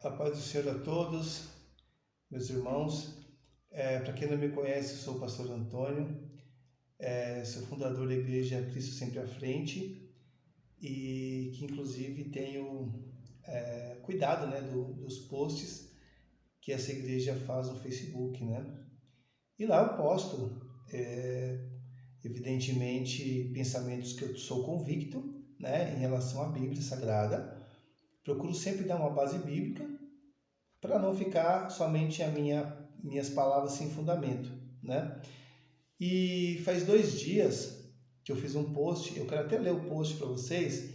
A paz do Senhor a todos, meus irmãos. Para quem não me conhece, sou o pastor Antônio, sou fundador da Igreja Cristo Sempre à Frente e que inclusive tenho cuidado, né, dos posts que essa igreja faz no Facebook, né? E lá eu posto, evidentemente, pensamentos que eu sou convicto, né, em relação à Bíblia Sagrada. Procuro sempre dar uma base bíblica para não ficar somente minhas palavras sem fundamento, né? E faz 2 dias que eu fiz um post, eu quero até ler o post para vocês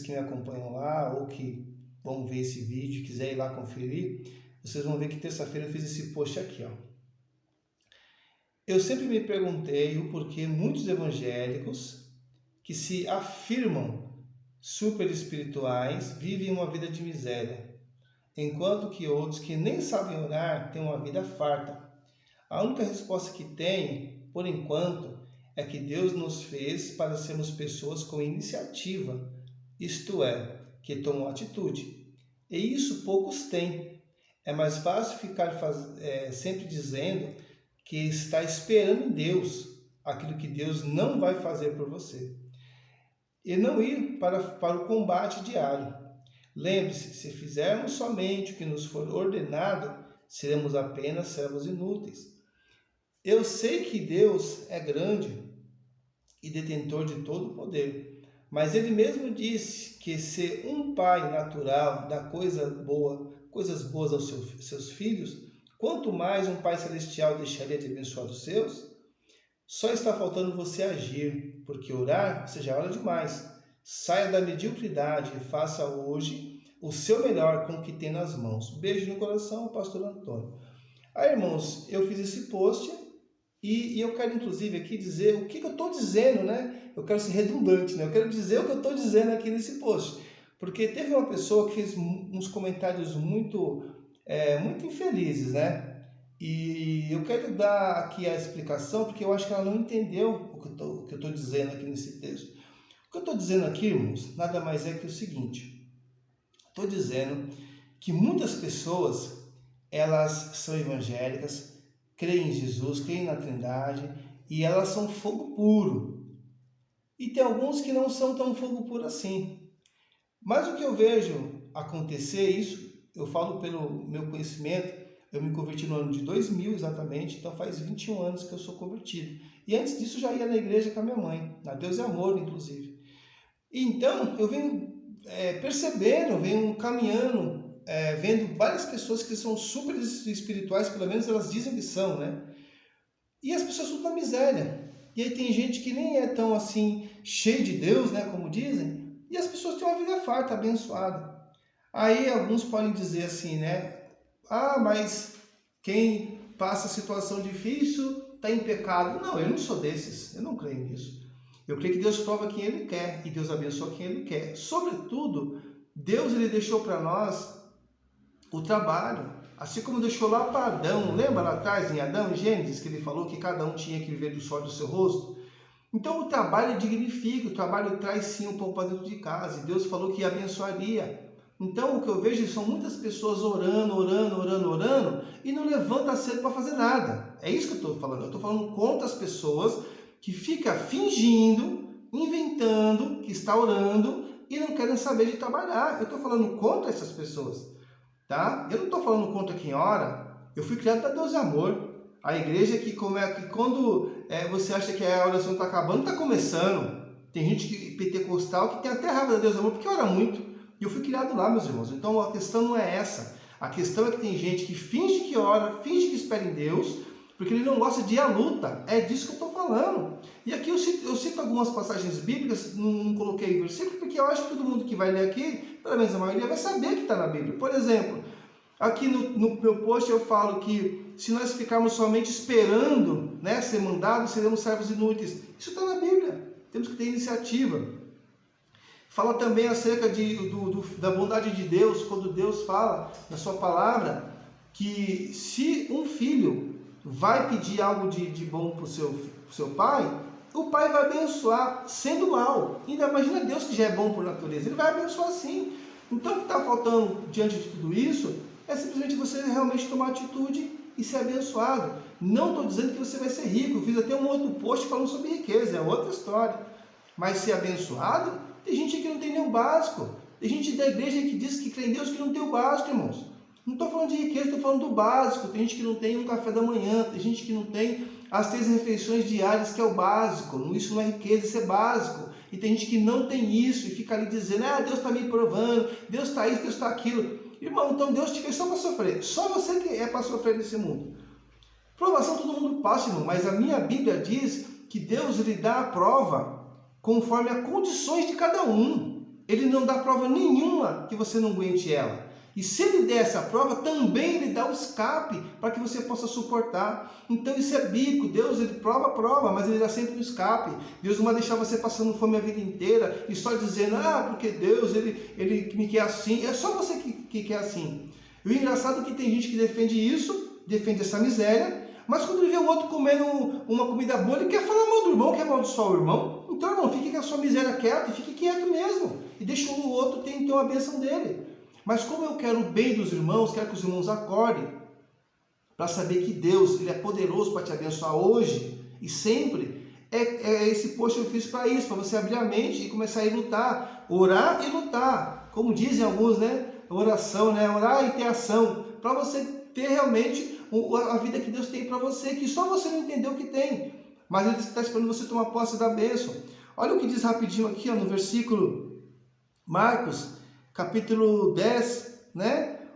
que me acompanham lá ou que vão ver esse vídeo, quiser ir lá conferir, vocês vão ver que terça-feira eu fiz esse post aqui, ó. Eu sempre me perguntei o porquê muitos evangélicos que se afirmam super espirituais vivem uma vida de miséria, enquanto que outros que nem sabem orar têm uma vida farta. A única resposta que tem, por enquanto, é que Deus nos fez para sermos pessoas com iniciativa, isto é, que tomam atitude. E isso poucos têm. É mais fácil ficar sempre dizendo que está esperando em Deus aquilo que Deus não vai fazer por você. E não ir para o combate diário. Lembre-se, se fizermos somente o que nos for ordenado, seremos apenas servos inúteis. Eu sei que Deus é grande e detentor de todo o poder, mas Ele mesmo disse que se um pai natural dá coisas boas aos seus filhos, quanto mais um Pai Celestial deixaria de abençoar os seus? Só está faltando você agir, porque orar você já ora demais. Saia da mediocridade e faça hoje o seu melhor com o que tem nas mãos. Beijo no coração, pastor Antônio. Aí, irmãos, eu fiz esse post e eu quero, inclusive, aqui dizer o que eu estou dizendo, né? Eu quero ser redundante, né? Eu quero dizer o que eu estou dizendo aqui nesse post. Porque teve uma pessoa que fez uns comentários muito infelizes, né? E eu quero dar aqui a explicação, porque eu acho que ela não entendeu o que eu estou dizendo aqui nesse texto. O que eu estou dizendo aqui, irmãos, nada mais é que o seguinte. Estou dizendo que muitas pessoas, elas são evangélicas, creem em Jesus, creem na Trindade, e elas são fogo puro. E tem alguns que não são tão fogo puro assim. Mas o que eu vejo acontecer, isso eu falo pelo meu conhecimento, eu me converti no ano de 2000 exatamente, então faz 21 anos que eu sou convertido. E antes disso já ia na igreja com a minha mãe, na Deus é Amor, inclusive. E então eu venho percebendo, venho caminhando, vendo várias pessoas que são super espirituais, pelo menos elas dizem que são, né? E as pessoas estão na miséria. E aí tem gente que nem é tão assim, cheio de Deus, né, como dizem, e as pessoas têm uma vida farta, abençoada. Aí alguns podem dizer assim, né? Ah, mas quem passa situação difícil está em pecado. Não, eu não sou desses, eu não creio nisso. Eu creio que Deus prova quem Ele quer e Deus abençoa quem Ele quer. Sobretudo, Deus Ele deixou para nós o trabalho, assim como deixou lá para Adão. Lembra lá atrás em Adão, em Gênesis, que Ele falou que cada um tinha que viver do suor do seu rosto? Então o trabalho dignifica, o trabalho traz sim um pão para dentro de casa. E Deus falou que abençoaria. Então o que eu vejo são muitas pessoas orando e não levanta cedo para fazer nada. É isso que eu estou falando. Eu estou falando contra as pessoas que ficam fingindo, inventando que está orando e não querem saber de trabalhar. Eu estou falando contra essas pessoas, tá? Eu não estou falando contra quem ora. Eu fui criado para Deus é Amor. A igreja que quando você acha que a oração está acabando, está começando. Tem gente pentecostal que tem até raiva de Deus é Amor porque ora muito. E eu fui criado lá, meus irmãos. Então a questão não é essa. A questão é que tem gente que finge que ora, finge que espera em Deus, porque ele não gosta de ir à luta. É disso que eu estou falando. E aqui eu cito algumas passagens bíblicas, não coloquei versículo, porque eu acho que todo mundo que vai ler aqui, pelo menos a maioria, vai saber que está na Bíblia. Por exemplo, aqui no meu post eu falo que se nós ficarmos somente esperando, né, ser mandados, seremos servos inúteis. Isso está na Bíblia. Temos que ter iniciativa. Fala também acerca da bondade de Deus, quando Deus fala na sua palavra, que se um filho vai pedir algo de bom para o seu pai, o pai vai abençoar sendo mal. Ainda imagina Deus que já é bom por natureza, ele vai abençoar sim. Então, o que está faltando diante de tudo isso é simplesmente você realmente tomar atitude e ser abençoado. Não estou dizendo que você vai ser rico. Eu fiz até um outro post falando sobre riqueza, é outra história. Mas ser abençoado, tem gente que não tem nem o básico. Tem gente da igreja que diz que crê em Deus que não tem o básico, irmãos. Não estou falando de riqueza, estou falando do básico. Tem gente que não tem um café da manhã, tem gente que não tem as 3 refeições diárias, que é o básico. Isso não é riqueza, isso é básico. E tem gente que não tem isso e fica ali dizendo, Deus está me provando, Deus está isso, Deus está aquilo. Irmão, então Deus te fez só para sofrer. Só você que é para sofrer nesse mundo. Provação todo mundo passa, irmão, mas a minha Bíblia diz que Deus lhe dá a prova conforme as condições de cada um. Ele não dá prova nenhuma que você não aguente ela. E se ele der essa prova, também ele dá o escape para que você possa suportar. Então isso é bíblico. Deus, ele prova, mas ele dá sempre um escape. Deus não vai deixar você passando fome a vida inteira e só dizendo, porque Deus, ele me quer assim. É só você que quer assim. E o engraçado é que tem gente que defende isso, defende essa miséria, mas quando ele vê o outro comendo uma comida boa, ele quer falar mal do irmão, quer amaldiçoar o irmão. Então, irmão, fique com a sua miséria quieta e fique quieto mesmo. E deixa o outro ter uma bênção dele. Mas como eu quero o bem dos irmãos, quero que os irmãos acordem para saber que Deus, ele é poderoso para te abençoar hoje e sempre. Esse post eu fiz para isso, para você abrir a mente e começar a ir lutar. Orar e lutar. Como dizem alguns, oração, orar e ter ação. Para você ter realmente a vida que Deus tem para você, que só você não entendeu que tem. Mas ele está esperando você tomar posse da bênção. Olha o que diz rapidinho aqui, no versículo Marcos, capítulo 10,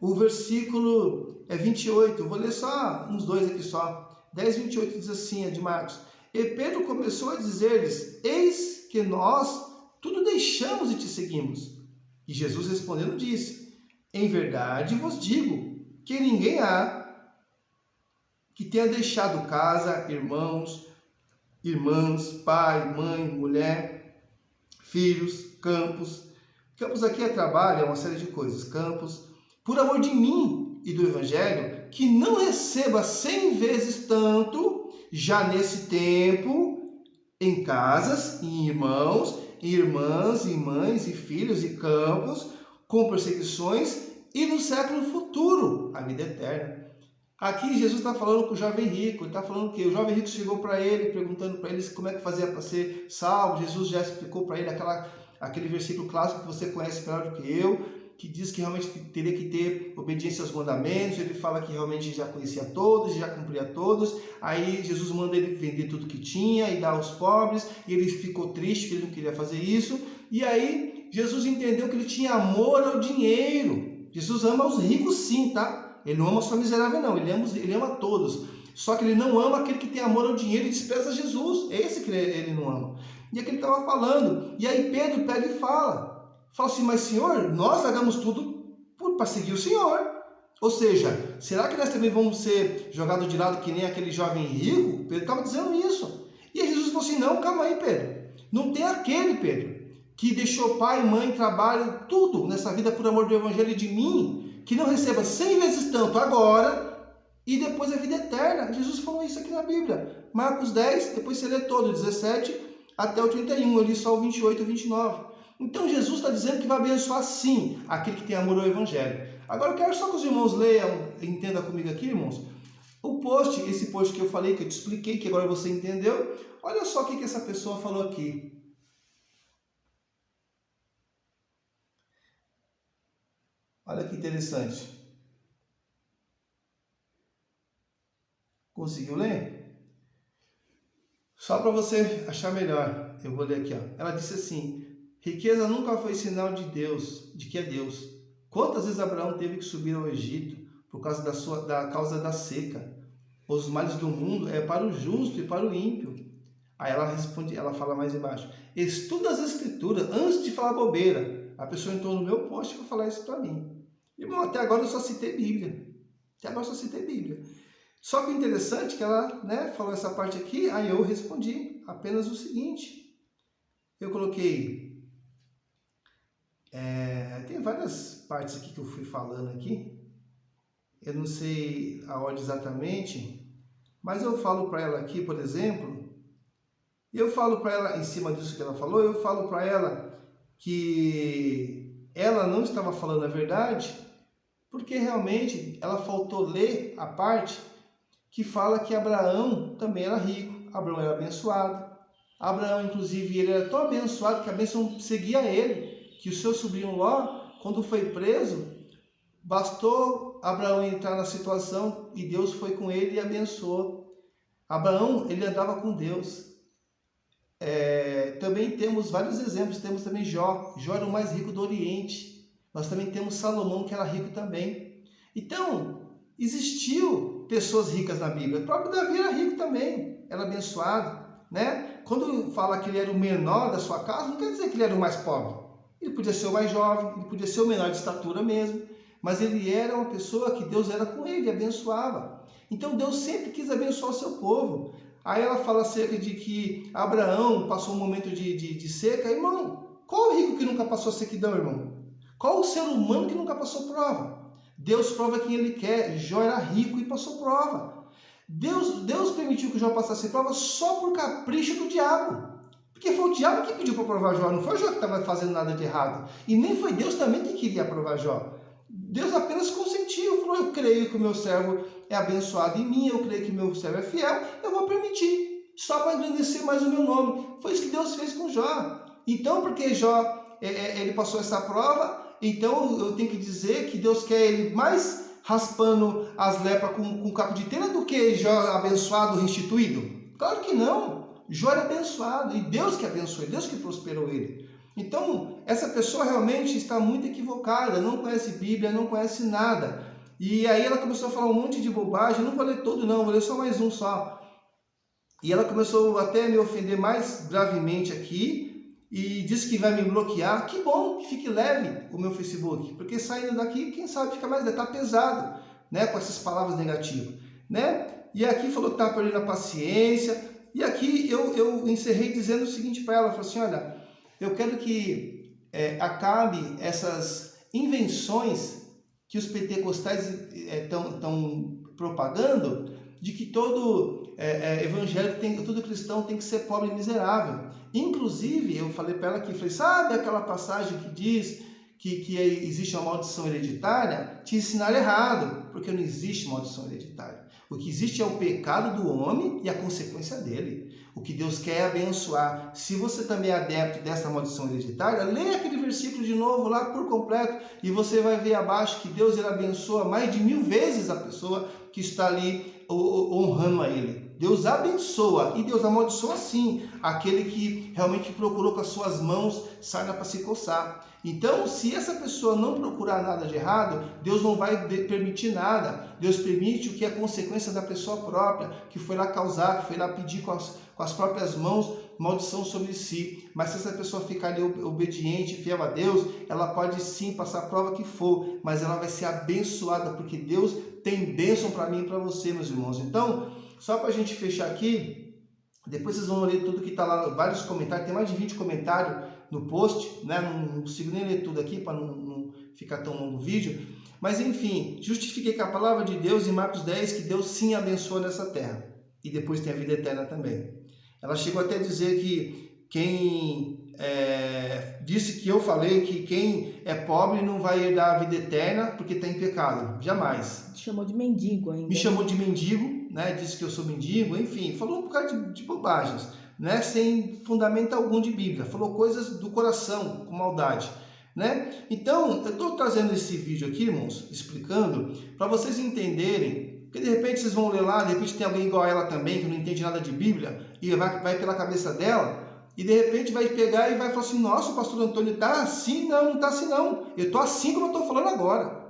o versículo 28. Eu vou ler só uns 2 aqui só. 10, 28 diz assim, de Marcos. E Pedro começou a dizer-lhes, eis que nós tudo deixamos e te seguimos. E Jesus respondendo disse, em verdade vos digo, que ninguém há que tenha deixado casa, irmãos, irmãs, pai, mãe, mulher, filhos, campos. Campos aqui é trabalho, é uma série de coisas. Campos, por amor de mim e do Evangelho, que não receba 100 vezes tanto, já nesse tempo, em casas, em irmãos, em irmãs, em mães, e filhos, e campos, com perseguições, e no século futuro, a vida eterna. Aqui Jesus está falando com o jovem rico, ele está falando que o jovem rico chegou para ele, perguntando para ele como é que fazia para ser salvo. Jesus já explicou para ele aquele versículo clássico que você conhece melhor do que eu, que diz que realmente teria que ter obediência aos mandamentos. Ele fala que realmente já conhecia todos, já cumpria todos. Aí Jesus manda ele vender tudo que tinha e dar aos pobres, e ele ficou triste que ele não queria fazer isso. E aí Jesus entendeu que ele tinha amor ao dinheiro. Jesus ama os ricos sim, tá? Ele não ama só miserável não, ele ama todos. Só que ele não ama aquele que tem amor ao dinheiro e despreza Jesus. É esse que ele não ama. E é que ele estava falando. E aí Pedro pega e fala assim, mas Senhor, nós hagamos tudo para seguir o Senhor. Ou seja, será que nós também vamos ser jogados de lado que nem aquele jovem rico? Pedro estava dizendo isso. E aí Jesus falou assim, não, calma aí, Pedro. Não tem aquele, Pedro, que deixou pai, mãe, trabalho, tudo nessa vida por amor do Evangelho e de mim, que não receba 100 vezes tanto agora e depois a vida eterna. Jesus falou isso aqui na Bíblia. Marcos 10, depois você lê todo, 17 até o 31, eu li só o 28 e o 29. Então Jesus está dizendo que vai abençoar sim aquele que tem amor ao Evangelho. Agora eu quero só que os irmãos leiam, entendam comigo aqui, irmãos, esse post que eu falei, que eu te expliquei, que agora você entendeu. Olha só o que essa pessoa falou aqui. Olha que interessante. Conseguiu ler? Só para você achar melhor, eu vou ler aqui. Ela disse assim, riqueza nunca foi sinal de Deus, de que é Deus. Quantas vezes Abraão teve que subir ao Egito por causa da causa da seca? Os males do mundo é para o justo e para o ímpio. Aí ela responde, ela fala mais embaixo, estuda as escrituras antes de falar bobeira. A pessoa entrou no meu post para falar isso para mim. Irmão, até agora eu só citei Bíblia. Só que o interessante é que ela falou essa parte aqui, aí eu respondi apenas o seguinte. Eu coloquei... tem várias partes aqui que eu fui falando aqui. Eu não sei a ordem exatamente, mas eu falo para ela aqui, por exemplo, eu falo para ela, em cima disso que ela falou, eu falo para ela que ela não estava falando a verdade, porque realmente ela faltou ler a parte que fala que Abraão também era rico, Abraão era abençoado. Abraão, inclusive, ele era tão abençoado que a bênção seguia ele, que o seu sobrinho Ló, quando foi preso, bastou Abraão entrar na situação e Deus foi com ele e abençoou. Abraão, ele andava com Deus. Também temos vários exemplos, temos também Jó. Jó era o mais rico do Oriente. Nós também temos Salomão, que era rico também. Então, existiu pessoas ricas na Bíblia. O próprio Davi era rico também, era abençoado, né? Quando fala que ele era o menor da sua casa, não quer dizer que ele era o mais pobre. Ele podia ser o mais jovem, ele podia ser o menor de estatura mesmo, mas ele era uma pessoa que Deus era com ele, abençoava. Então Deus sempre quis abençoar o seu povo. Aí ela fala acerca de que Abraão passou um momento de seca. Irmão, qual o rico que nunca passou sequidão, irmão? Qual o ser humano que nunca passou prova? Deus prova quem ele quer. Jó era rico e passou prova. Deus permitiu que Jó passasse prova só por capricho do diabo. Porque foi o diabo que pediu para provar Jó, não foi Jó que estava fazendo nada de errado. E nem foi Deus também que queria provar Jó. Deus apenas consentiu, falou: eu creio que o meu servo é abençoado em mim, eu creio que o meu servo é fiel, eu vou permitir, só para engrandecer mais o meu nome. Foi isso que Deus fez com Jó. Então, porque Jó ele passou essa prova, então eu tenho que dizer que Deus quer ele mais raspando as lepras com caco de telha do que Jó abençoado, restituído? Claro que não. Jó era abençoado, e Deus que abençoou, Deus que prosperou ele. Então, essa pessoa realmente está muito equivocada, não conhece Bíblia, não conhece nada. E aí ela começou a falar um monte de bobagem, não vou ler todo não, vou ler só mais um só. E ela começou até a me ofender mais gravemente aqui, e disse que vai me bloquear. Que bom, que fique leve o meu Facebook, porque saindo daqui, quem sabe fica mais, está pesado, né, com essas palavras negativas, né? E aqui falou que estava perdendo a paciência, e aqui eu encerrei dizendo o seguinte para ela, falei assim: olha, eu quero que acabe essas invenções que os pentecostais estão propagando, de que todo evangélico, todo cristão tem que ser pobre e miserável. Inclusive, eu falei para ela que, sabe aquela passagem que diz que existe uma maldição hereditária? Te ensinaram errado, porque não existe maldição hereditária. O que existe é o pecado do homem e a consequência dele. O que Deus quer é abençoar. Se você também é adepto dessa maldição hereditária, leia aquele versículo de novo lá por completo e você vai ver abaixo que Deus ele abençoa mais de 1000 vezes a pessoa que está ali honrando a ele. Deus abençoa e Deus amaldiçoa sim aquele que realmente procurou com as suas mãos sarna para se coçar. Então, se essa pessoa não procurar nada de errado, Deus não vai permitir nada. Deus permite o que é consequência da pessoa própria, que foi lá causar, que foi lá pedir com as próprias mãos maldição sobre si. Mas se essa pessoa ficar ali obediente, fiel a Deus, ela pode sim passar a prova que for, mas ela vai ser abençoada, porque Deus tem bênção para mim e para você, meus irmãos. Então, só para a gente fechar aqui, depois vocês vão ler tudo que está lá, vários comentários, tem mais de 20 comentários no post, né? Não consigo nem ler tudo aqui para não ficar tão longo o vídeo, mas enfim, justifiquei com a palavra de Deus em Marcos 10 que Deus sim abençoa nessa terra, e depois tem a vida eterna também. Ela chegou até a dizer que quem disse que eu falei que quem é pobre não vai herdar a vida eterna porque está em pecado. Jamais. Chamou de mendigo ainda. Me chamou de mendigo, né? Disse que eu sou mendigo, enfim, falou um bocado de bobagens, né? Sem fundamento algum de Bíblia. Falou coisas do coração, com maldade, né? Então, eu estou trazendo esse vídeo aqui, irmãos, explicando, para vocês entenderem, porque de repente vocês vão ler lá, de repente tem alguém igual a ela também, que não entende nada de Bíblia, e vai pela cabeça dela, e de repente vai pegar e vai falar assim: nossa, o pastor Antônio está assim? Não está assim não. Eu estou assim como eu estou falando agora.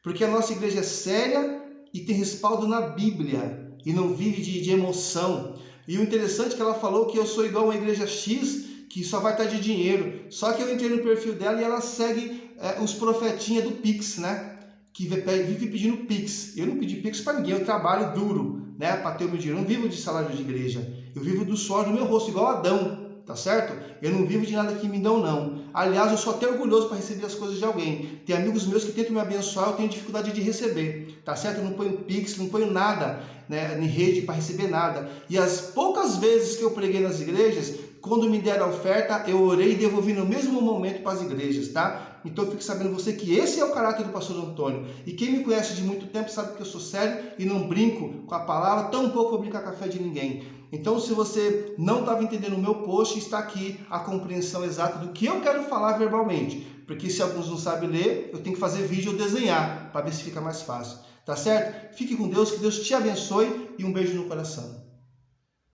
Porque a nossa igreja é séria e tem respaldo na Bíblia, e não vive de emoção. E o interessante é que ela falou que eu sou igual a uma igreja X, que só vai estar de dinheiro. Só que eu entrei no perfil dela e ela segue os profetinhas do Pix, né? Que vive pedindo Pix. Eu não pedi Pix para ninguém, eu trabalho duro, né? Para ter o meu dinheiro. Eu não vivo de salário de igreja. Eu vivo do suor do meu rosto, igual Adão. Tá certo? Eu não vivo de nada que me dão, não. Aliás, eu sou até orgulhoso para receber as coisas de alguém. Tem amigos meus que tentam me abençoar, eu tenho dificuldade de receber. Tá certo? Eu não ponho Pix, não ponho nada, né, em rede para receber nada. E as poucas vezes que eu preguei nas igrejas, quando me deram a oferta, eu orei e devolvi no mesmo momento para as igrejas, tá? Então fique sabendo você que esse é o caráter do pastor Antônio. E quem me conhece de muito tempo sabe que eu sou sério e não brinco com a palavra, tampouco vou brincar com a fé de ninguém. Então, se você não estava entendendo o meu post, está aqui a compreensão exata do que eu quero falar verbalmente. Porque se alguns não sabem ler, eu tenho que fazer vídeo ou desenhar, para ver se fica mais fácil. Tá certo? Fique com Deus, que Deus te abençoe e um beijo no coração.